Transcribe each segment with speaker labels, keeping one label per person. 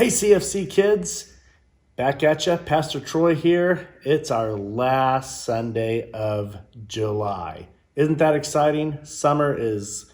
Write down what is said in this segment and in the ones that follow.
Speaker 1: Hey CFC kids, back at ya. Pastor Troy here. It's our last Sunday of July. Isn't that exciting? Summer is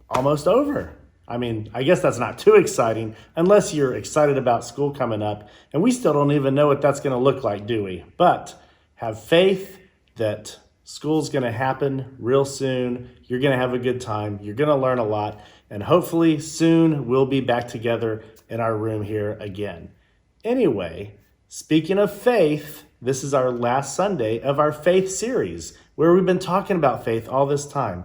Speaker 1: almost over. I mean, I guess that's not too exciting unless you're excited about school coming up, and we still don't even know what that's going to look like, do we? But have faith that school's going to happen real soon. You're going to have a good time. You're going to learn a lot, and hopefully soon we'll be back together in our room here again. Anyway, speaking of faith, this is our last Sunday of our faith series where we've been talking about faith all this time.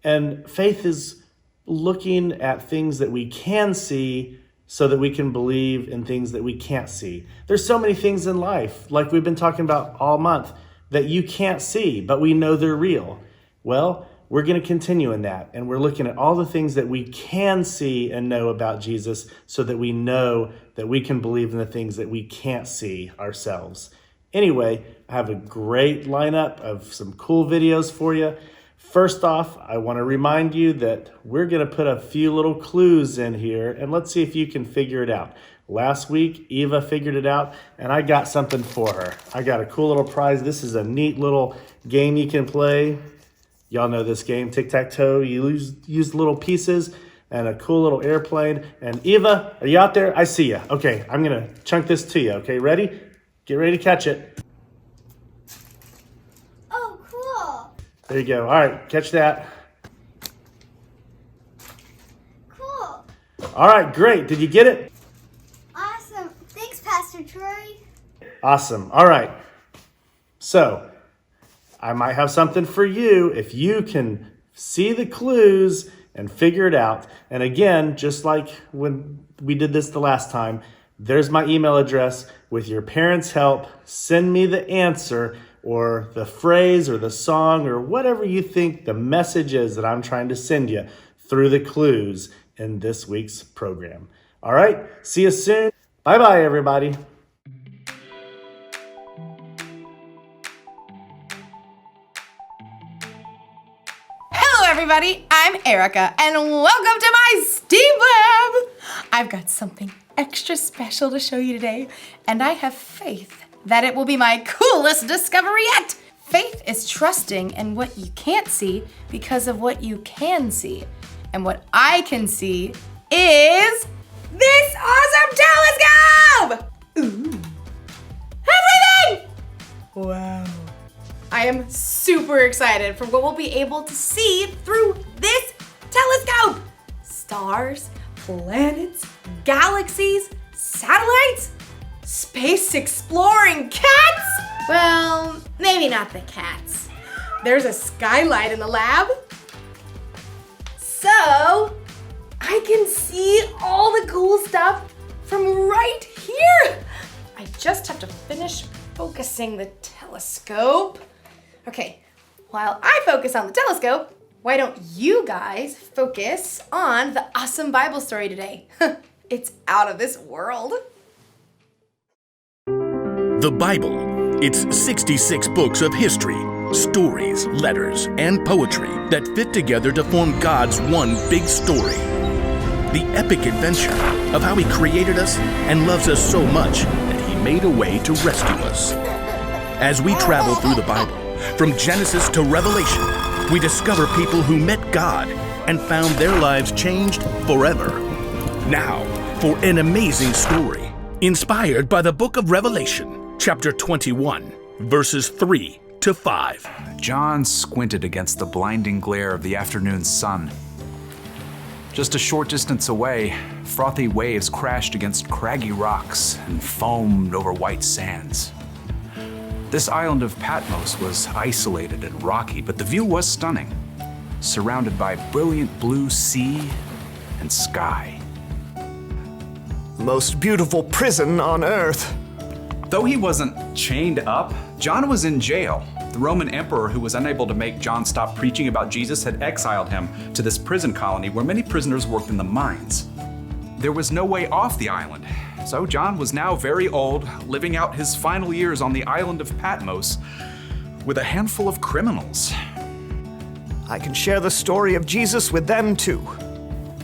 Speaker 1: And faith is looking at things that we can see so that we can believe in things that we can't see. There's so many things in life, like we've been talking about all month, that you can't see, but we know they're real. Well, we're going to continue in that, and we're looking at all the things that we can see and know about Jesus so that we know that we can believe in the things that we can't see ourselves. Anyway, I have a great lineup of some cool videos for you. First off, I want to remind you that we're going to put a few little clues in here, and let's see if you can figure it out. Last week, Eva figured it out, and I got something for her. I got a cool little prize. This is a neat little game you can play. Y'all know this game, tic-tac-toe. You use little pieces and a cool little airplane. And Eva, are you out there? I see you. Okay, I'm going to chunk this to you. Okay, ready? Get ready to catch it.
Speaker 2: Oh, cool.
Speaker 1: There you go. All right, catch that.
Speaker 2: Cool.
Speaker 1: All right, great. Did you get it?
Speaker 2: Awesome. Thanks, Pastor Troy.
Speaker 1: Awesome. All right. So, I might have something for you if you can see the clues and figure it out. And again, just like when we did this the last time, there's my email address. With your parents' help, send me the answer or the phrase or the song or whatever you think the message is that I'm trying to send you through the clues in this week's program. All right, see you soon. Bye-bye, everybody.
Speaker 3: Everybody, I'm Erica, and welcome to my Steve Lab! I've got something extra special to show you today, and I have faith that it will be my coolest discovery yet! Faith is trusting in what you can't see because of what you can see. And what I can see is this awesome telescope! Ooh. Everything! Wow. I am super excited for what we'll be able to see through this telescope. Stars, planets, galaxies, satellites, space exploring cats. Well, maybe not the cats. There's a skylight in the lab. So I can see all the cool stuff from right here. I just have to finish focusing the telescope. Okay, while I focus on the telescope, why don't you guys focus on the awesome Bible story today? It's out of this world.
Speaker 4: The Bible. It's 66 books of history, stories, letters, and poetry that fit together to form God's one big story. The epic adventure of how He created us and loves us so much that He made a way to rescue us. As we travel through the Bible, from Genesis to Revelation, we discover people who met God and found their lives changed forever. Now, for an amazing story, inspired by the book of Revelation, chapter 21, verses 3 to 5.
Speaker 5: John squinted against the blinding glare of the afternoon sun. Just a short distance away, frothy waves crashed against craggy rocks and foamed over white sands. This island of Patmos was isolated and rocky, but the view was stunning, surrounded by brilliant blue sea and sky.
Speaker 6: Most beautiful prison on earth.
Speaker 5: Though he wasn't chained up, John was in jail. The Roman emperor, who was unable to make John stop preaching about Jesus, had exiled him to this prison colony where many prisoners worked in the mines. There was no way off the island, so John was now very old, living out his final years on the island of Patmos with a handful of criminals.
Speaker 6: I can share the story of Jesus with them too.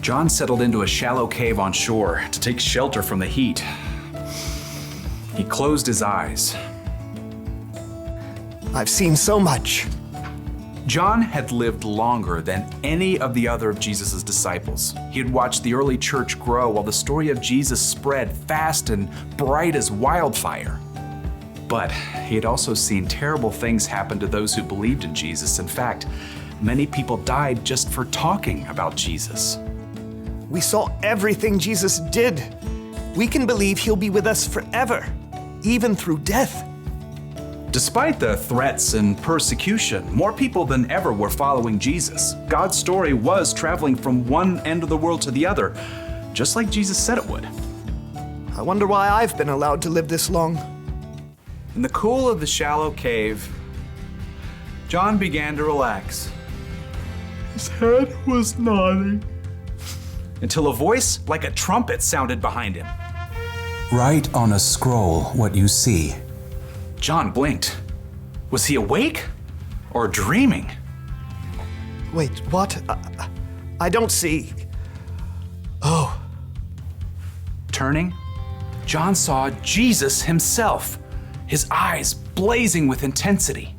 Speaker 5: John settled into a shallow cave on shore to take shelter from the heat. He closed his eyes.
Speaker 6: I've seen so much.
Speaker 5: John had lived longer than any of the other of Jesus' disciples. He had watched the early church grow while the story of Jesus spread fast and bright as wildfire. But he had also seen terrible things happen to those who believed in Jesus. In fact, many people died just for talking about Jesus.
Speaker 6: We saw everything Jesus did. We can believe he'll be with us forever, even through death.
Speaker 5: Despite the threats and persecution, more people than ever were following Jesus. God's story was traveling from one end of the world to the other, just like Jesus said it would.
Speaker 6: I wonder why I've been allowed to live this long.
Speaker 5: In the cool of the shallow cave, John began to relax. His head was nodding. Until a voice like a trumpet sounded behind him.
Speaker 7: Write on a scroll what you see.
Speaker 5: John blinked. Was he awake or dreaming?
Speaker 6: Wait, what? I don't see. Oh.
Speaker 5: Turning, John saw Jesus himself, his eyes blazing with intensity.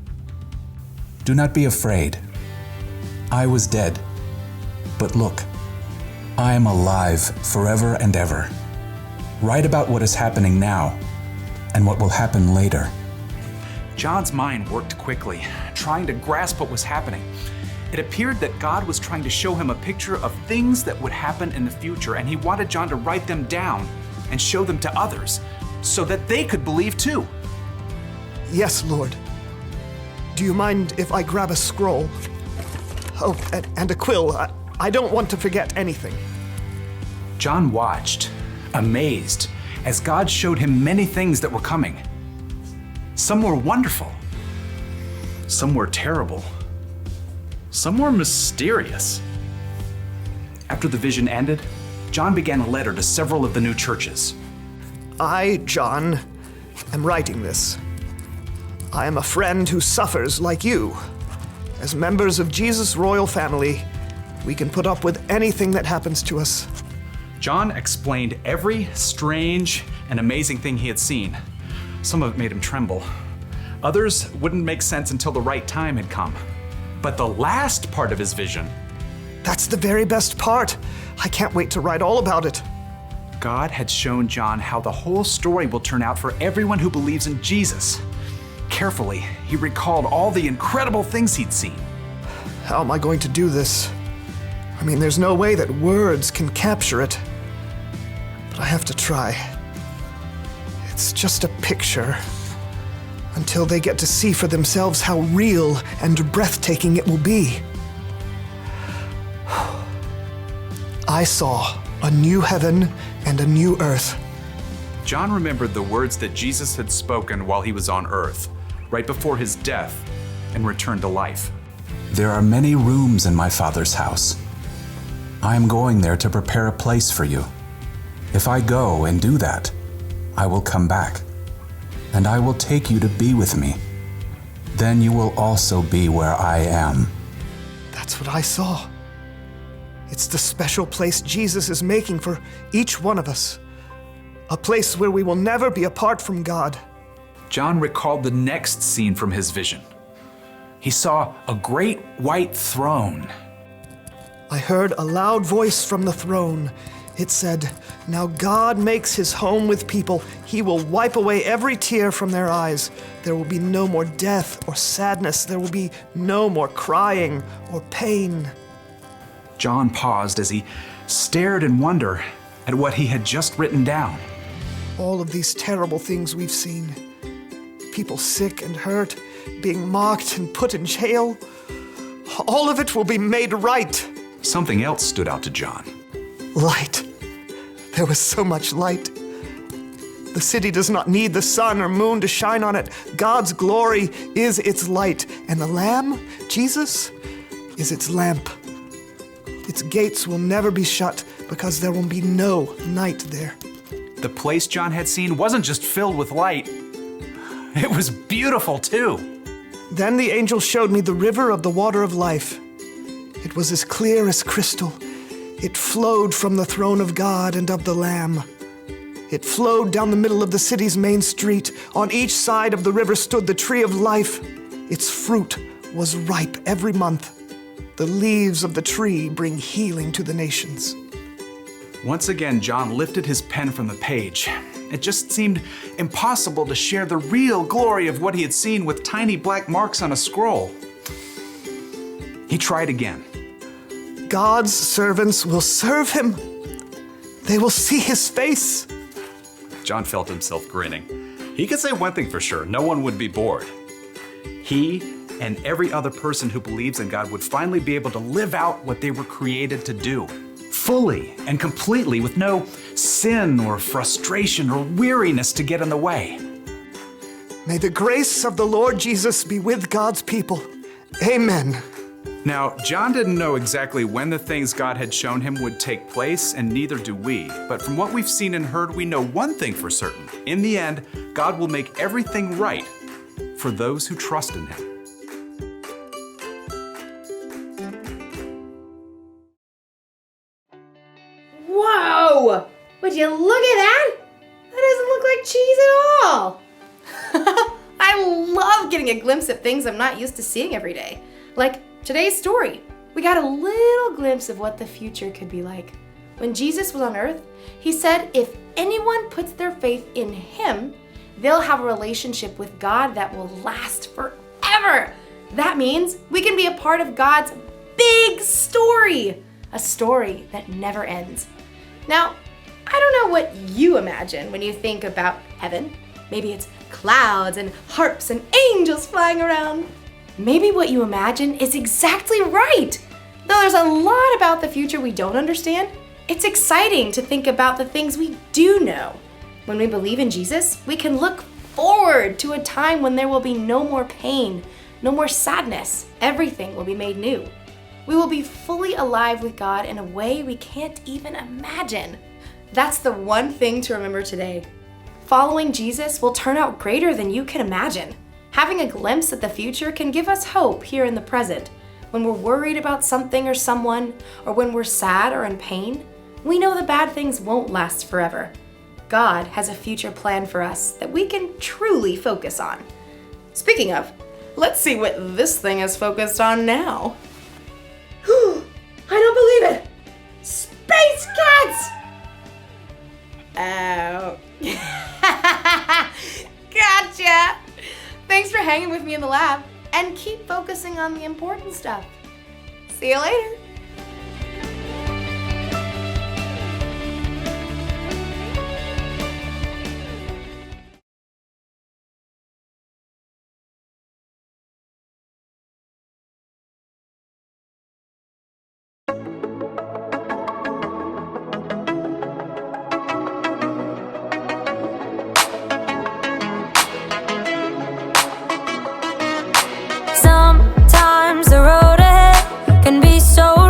Speaker 7: Do not be afraid. I was dead, but look, I am alive forever and ever. Write about what is happening now and what will happen later.
Speaker 5: John's mind worked quickly, trying to grasp what was happening. It appeared that God was trying to show him a picture of things that would happen in the future, and he wanted John to write them down and show them to others so that they could believe too.
Speaker 6: Yes, Lord. Do you mind if I grab a scroll? Oh, and a quill. I don't want to forget anything.
Speaker 5: John watched, amazed, as God showed him many things that were coming. Some were wonderful. Some were terrible. Some were mysterious. After the vision ended, John began a letter to several of the new churches.
Speaker 6: I, John, am writing this. I am a friend who suffers like you. As members of Jesus' royal family, we can put up with anything that happens to us.
Speaker 5: John explained every strange and amazing thing he had seen. Some of it made him tremble. Others wouldn't make sense until the right time had come. But the last part of his vision,
Speaker 6: That's the very best part. I can't wait to write all about it.
Speaker 5: God had shown John how the whole story will turn out for everyone who believes in Jesus. Carefully, he recalled all the incredible things he'd seen.
Speaker 6: How am I going to do this? I mean, there's no way that words can capture it. But I have to try. It's just a picture. Until they get to see for themselves how real and breathtaking it will be. I saw a new heaven and a new earth.
Speaker 5: John remembered the words that Jesus had spoken while he was on earth, right before his death and return to life.
Speaker 7: There are many rooms in my Father's house. I am going there to prepare a place for you. If I go and do that, I will come back, and I will take you to be with me. Then you will also be where I am.
Speaker 6: That's what I saw. It's the special place Jesus is making for each one of us. A place where we will never be apart from God.
Speaker 5: John recalled the next scene from his vision. He saw a great white throne.
Speaker 6: I heard a loud voice from the throne. It said, "Now God makes his home with people. He will wipe away every tear from their eyes. There will be no more death or sadness. There will be no more crying or pain."
Speaker 5: John paused as he stared in wonder at what he had just written down.
Speaker 6: All of these terrible things we've seen. People sick and hurt, being mocked and put in jail. All of it will be made right.
Speaker 5: Something else stood out to John.
Speaker 6: Light. There was so much light. The city does not need the sun or moon to shine on it. God's glory is its light, and the Lamb, Jesus, is its lamp. Its gates will never be shut because there will be no night there.
Speaker 5: The place John had seen wasn't just filled with light. It was beautiful too.
Speaker 6: Then the angel showed me the river of the water of life. It was as clear as crystal. It flowed from the throne of God and of the Lamb. It flowed down the middle of the city's main street. On each side of the river stood the tree of life. Its fruit was ripe every month. The leaves of the tree bring healing to the nations.
Speaker 5: Once again, John lifted his pen from the page. It just seemed impossible to share the real glory of what he had seen with tiny black marks on a scroll. He tried again.
Speaker 6: God's servants will serve him. They will see his face.
Speaker 5: John felt himself grinning. He could say one thing for sure, no one would be bored. He and every other person who believes in God would finally be able to live out what they were created to do, fully and completely, with no sin or frustration or weariness to get in the way.
Speaker 6: May the grace of the Lord Jesus be with God's people. Amen.
Speaker 5: Now, John didn't know exactly when the things God had shown him would take place, and neither do we. But from what we've seen and heard, we know one thing for certain. In the end, God will make everything right for those who trust in him.
Speaker 3: Whoa! Would you look at that? That doesn't look like cheese at all. I love getting a glimpse of things I'm not used to seeing every day. Like today's story. We got a little glimpse of what the future could be like. When Jesus was on earth, he said if anyone puts their faith in him, they'll have a relationship with God that will last forever. That means we can be a part of God's big story, a story that never ends. Now, I don't know what you imagine when you think about heaven. Maybe it's clouds and harps and angels flying around. Maybe what you imagine is exactly right. Though there's a lot about the future we don't understand, it's exciting to think about the things we do know. When we believe in Jesus, we can look forward to a time when there will be no more pain, no more sadness. Everything will be made new. We will be fully alive with God in a way we can't even imagine. That's the one thing to remember today. Following Jesus will turn out greater than you can imagine. Having a glimpse at the future can give us hope here in the present. When we're worried about something or someone, or when we're sad or in pain, we know the bad things won't last forever. God has a future plan for us that we can truly focus on. Speaking of, let's see what this thing is focused on now. I don't believe it! Space cats! Oh. Gotcha! Thanks for hanging with me in the lab, and keep focusing on the important stuff. See you later.
Speaker 8: Sometimes the road ahead can be so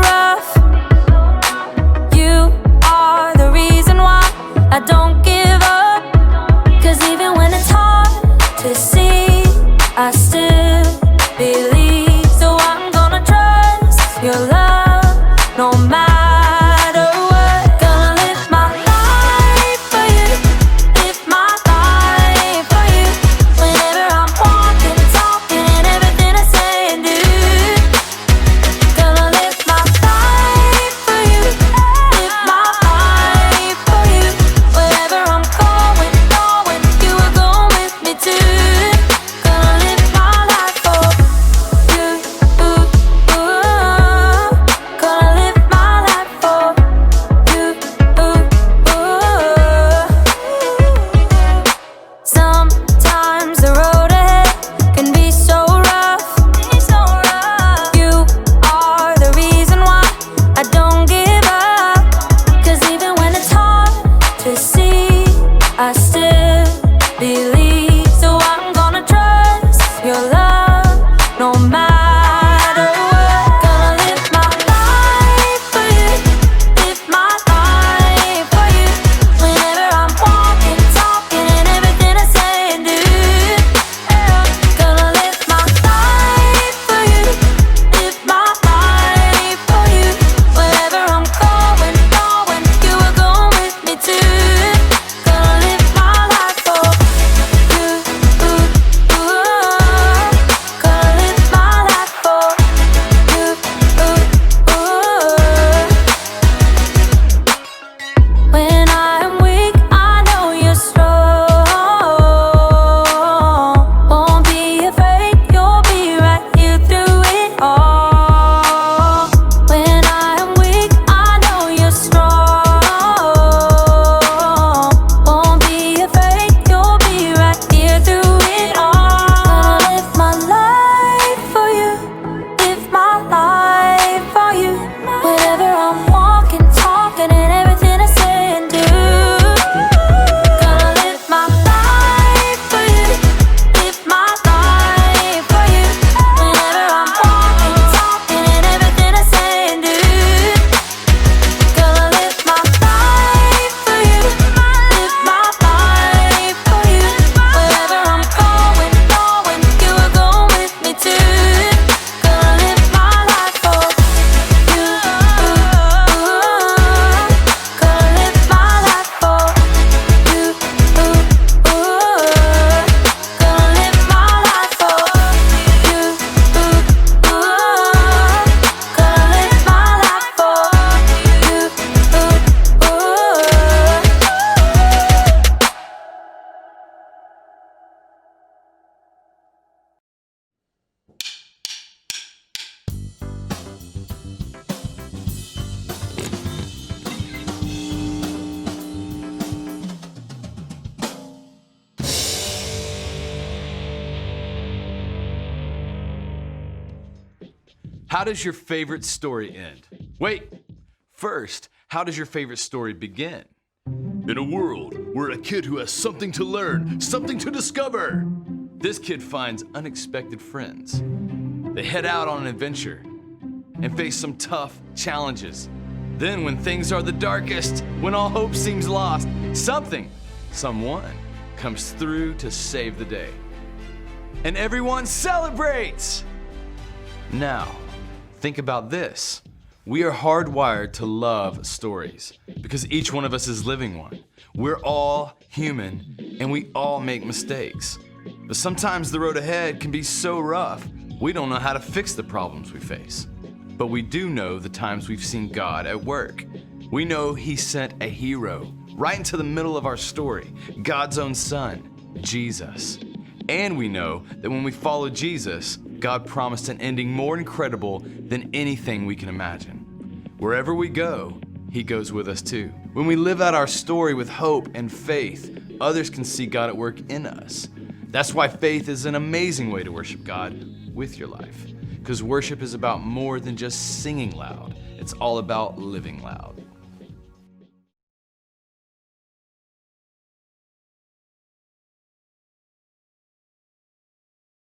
Speaker 8: How does your favorite story end? Wait, first, how does your favorite story begin? In a world where a kid who has something to learn, something to discover, this kid finds unexpected friends. They head out on an adventure and face some tough challenges. Then when things are the darkest, when all hope seems lost, someone comes through to save the day. And everyone celebrates! Now, think about this. We are hardwired to love stories because each one of us is living one. We're all human and we all make mistakes. But sometimes the road ahead can be so rough, we don't know how to fix the problems we face. But we do know the times we've seen God at work. We know He sent a hero right into the middle of our story, God's own Son, Jesus. And we know that when we follow Jesus, God promised an ending more incredible than anything we can imagine. Wherever we go, He goes with us too. When we live out our story with hope and faith, others can see God at work in us. That's why faith is an amazing way to worship God with your life. Because worship is about more than just singing loud. It's all about living loud.